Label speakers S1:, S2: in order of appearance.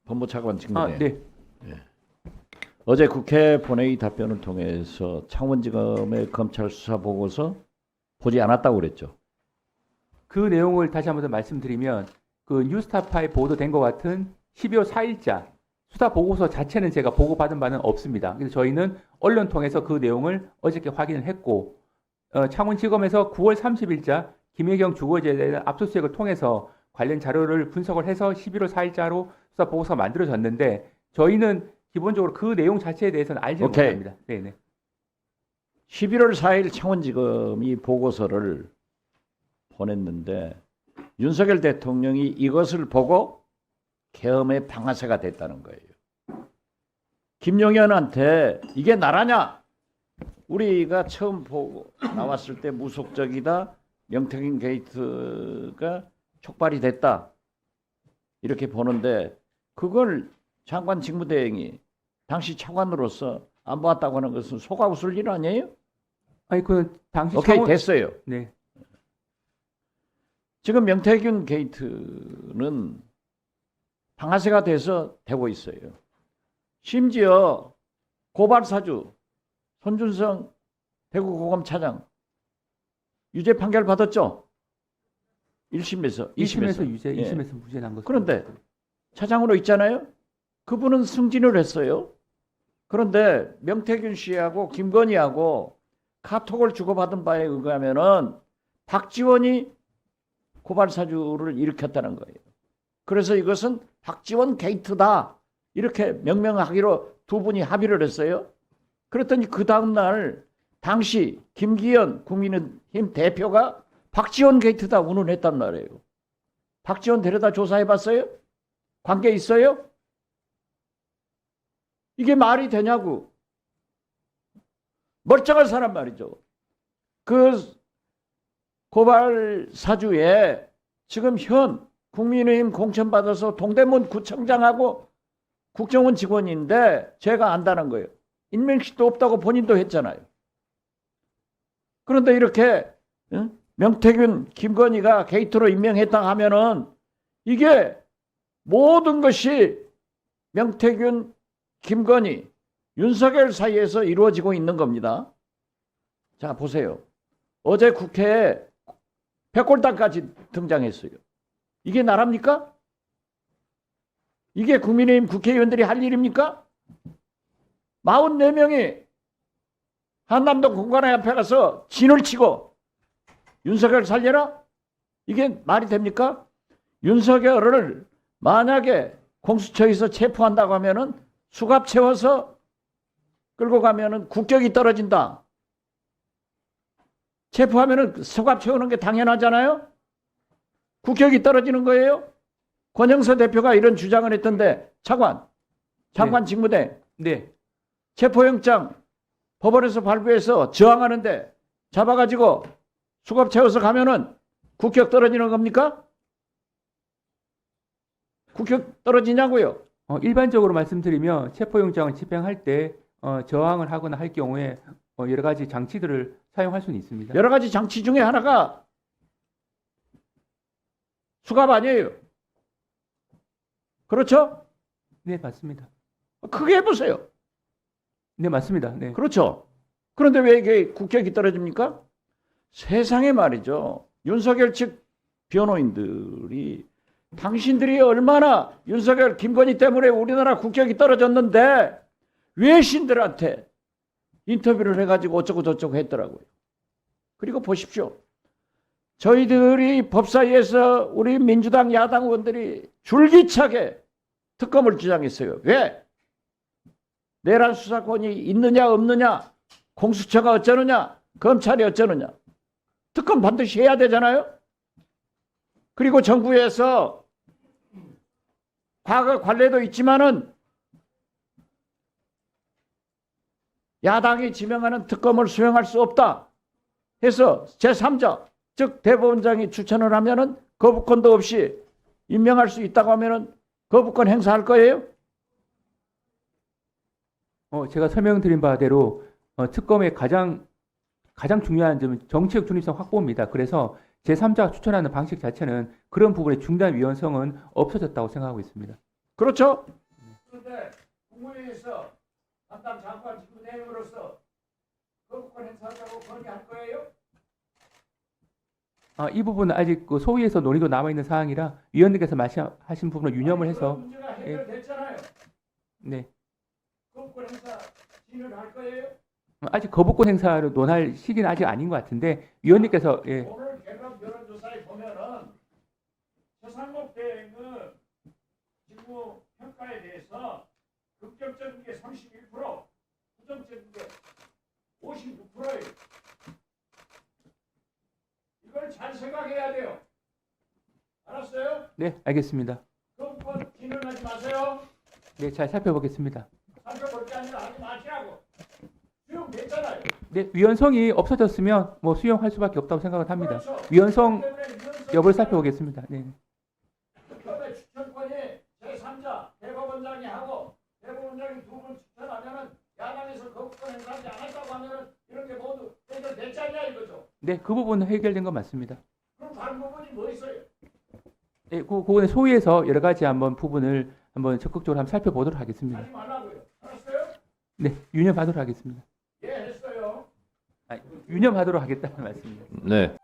S1: 법무차관 직무대.
S2: 네.
S1: 어제 국회 본회의 답변을 통해서 창원지검의 검찰 수사 보고서 보지 않았다고 그랬죠.
S2: 그 내용을 다시 한번 더 말씀드리면 그 뉴스타파에 보도된 것 같은 12월 4일자 수사 보고서 자체는 제가 보고받은 바는 없습니다. 그래서 저희는 언론 통해서 그 내용을 어저께 확인을 했고 창원지검에서 9월 30일자 김혜경 주거지에 대한 압수수색을 통해서 관련 자료를 분석을 해서 11월 4일자로 수사 보고서가 만들어졌는데 저희는 기본적으로 그 내용 자체에 대해서는 알지 못합니다. 네네.
S1: 11월 4일 창원지검이 보고서를 보냈는데 윤석열 대통령이 이것을 보고 계엄의 방아쇠가 됐다는 거예요. 김용현한테 이게 나라냐? 우리가 처음 보고 나왔을 때 무속적이다. 명태균 게이트가 촉발이 됐다. 이렇게 보는데 그걸 장관 직무대행이 당시 차관으로서 안 봤다고 하는 것은 속아 웃을 일 아니에요?
S2: 아니 그 당시
S1: 오케이 됐어요.
S2: 네.
S1: 지금 명태균 게이트는 방아쇠가 돼서 되고 있어요. 심지어 고발사주 손준성 대구고검차장 유죄 판결 받았죠? 1심에서
S2: 2심에서 유죄,
S1: 예.
S2: 2심에서 무죄 난 것.
S1: 그런데 차장으로 있잖아요. 그분은 승진을 했어요. 그런데 명태균 씨하고 김건희하고 카톡을 주고받은 바에 의하면은 박지원이 고발사주를 일으켰다는 거예요. 그래서 이것은 박지원 게이트다. 이렇게 명명하기로 두 분이 합의를 했어요. 그랬더니 그 다음날 당시 김기현 국민의힘 대표가 박지원 게이트다 운운했단 말이에요. 박지원 데려다 조사해봤어요? 관계 있어요? 이게 말이 되냐고. 멀쩡한 사람 말이죠. 그 고발 사주에 지금 현 국민의힘 공천받아서 동대문 구청장하고 국정원 직원인데 제가 안다는 거예요. 인명식도 없다고 본인도 했잖아요. 그런데 이렇게 명태균, 김건희가 게이트로 임명했다 하면은 이게 모든 것이 명태균, 김건희, 윤석열 사이에서 이루어지고 있는 겁니다. 자, 보세요. 어제 국회에 백골당까지 등장했어요. 이게 나랍니까? 이게 국민의힘 국회의원들이 할 일입니까? 44명이 한남동 공관회 앞에 가서 진을 치고 윤석열 살려라? 이게 말이 됩니까? 윤석열을 만약에 공수처에서 체포한다고 하면은 수갑 채워서 끌고 가면은 국격이 떨어진다. 체포하면은 수갑 채우는 게 당연하잖아요? 국격이 떨어지는 거예요? 권영서 대표가 이런 주장을 했던데 장관
S2: 네.
S1: 직무대
S2: 네.
S1: 체포영장 법원에서 발부해서 저항하는데 잡아가지고 수갑 채워서 가면은 국격 떨어지는 겁니까? 국격 떨어지냐고요?
S2: 일반적으로 말씀드리면 체포영장을 집행할 때 저항을 하거나 할 경우에 여러 가지 장치들을 사용할 수는 있습니다.
S1: 여러 가지 장치 중에 하나가 수갑 아니에요. 그렇죠?
S2: 네, 맞습니다.
S1: 크게 해보세요.
S2: 네, 맞습니다. 네.
S1: 그렇죠? 그런데 왜 이게 국격이 떨어집니까? 세상에 말이죠. 윤석열 측 변호인들이 당신들이 얼마나 윤석열, 김건희 때문에 우리나라 국격이 떨어졌는데 외신들한테 인터뷰를 해가지고 어쩌고 저쩌고 했더라고요. 그리고 보십시오. 저희들이 법사위에서 우리 민주당 야당 의원들이 줄기차게 특검을 주장했어요. 왜? 내란 수사권이 있느냐 없느냐, 공수처가 어쩌느냐, 검찰이 어쩌느냐. 특검 반드시 해야 되잖아요. 그리고 정부에서 과거 관례도 있지만은 야당이 지명하는 특검을 수행할 수 없다 해서 제3자 즉 대법원장이 추천을 하면은 거부권도 없이 임명할 수 있다고 하면은 거부권 행사할 거예요?
S2: 제가 설명드린 바대로 특검의 가장 중요한 점은 정치적 중립성 확보입니다. 그래서 제3자가 추천하는 방식 자체는 그런 부분의 중단 위헌성은 없어졌다고 생각하고 있습니다.
S1: 그렇죠? 그런데 국무회의에서 담당 장관 직무 대행으로서 거부권 행사하자고 건의할 거예요?
S2: 이 부분은 아직 그 소위에서 논의도 남아 있는 사항이라 위원님께서 말씀하신 부분을 유념을
S1: 아니,
S2: 해서
S1: 그런 문제가 해결됐잖아요.
S2: 네.
S1: 거부권 행사 진행할 거예요?
S2: 아직 거부권 행사를 논할 시기는 아직 아닌 것 같은데 위원님께서 예.
S1: 오늘 개각 여론조사에 보면은 최상목 대행은 직무 평가에 대해서 긍정적인 게 31%, 부정적인 게 56%예요. 이걸 잘 생각해야 돼요. 알았어요?
S2: 네, 알겠습니다.
S1: 거부권 진행하지 마세요.
S2: 네, 잘 살펴보겠습니다.
S1: 살펴볼 게 아니라 하지 마시라고. 수용됐잖아요.
S2: 네, 위헌성이 없어졌으면 뭐 수용할 수밖에 없다고 생각을 합니다.
S1: 그렇죠.
S2: 위헌성
S1: 때문에 위헌성이
S2: 여부를 살펴보겠습니다. 네.
S1: 법의 추천권이 제3자 대법원장이 하고 대법원장이 두 분 추천하면은 야당에서 거부권 행사하지 않았다고 하면은 이런 게 모두 해결됐지 않냐 이거죠.
S2: 네, 그 부분은 해결된 건 맞습니다.
S1: 그럼 다른 부분이 뭐 있어요?
S2: 네, 그거는 소위에서 여러 가지 한번 부분을 한번 적극적으로 한번 살펴보도록 하겠습니다.
S1: 하지 말라고요. 알았어요?
S2: 네, 유념하도록 하겠습니다.
S1: 예, 했어요.
S2: 유념하도록 하겠다는 말씀입니다.
S1: 네.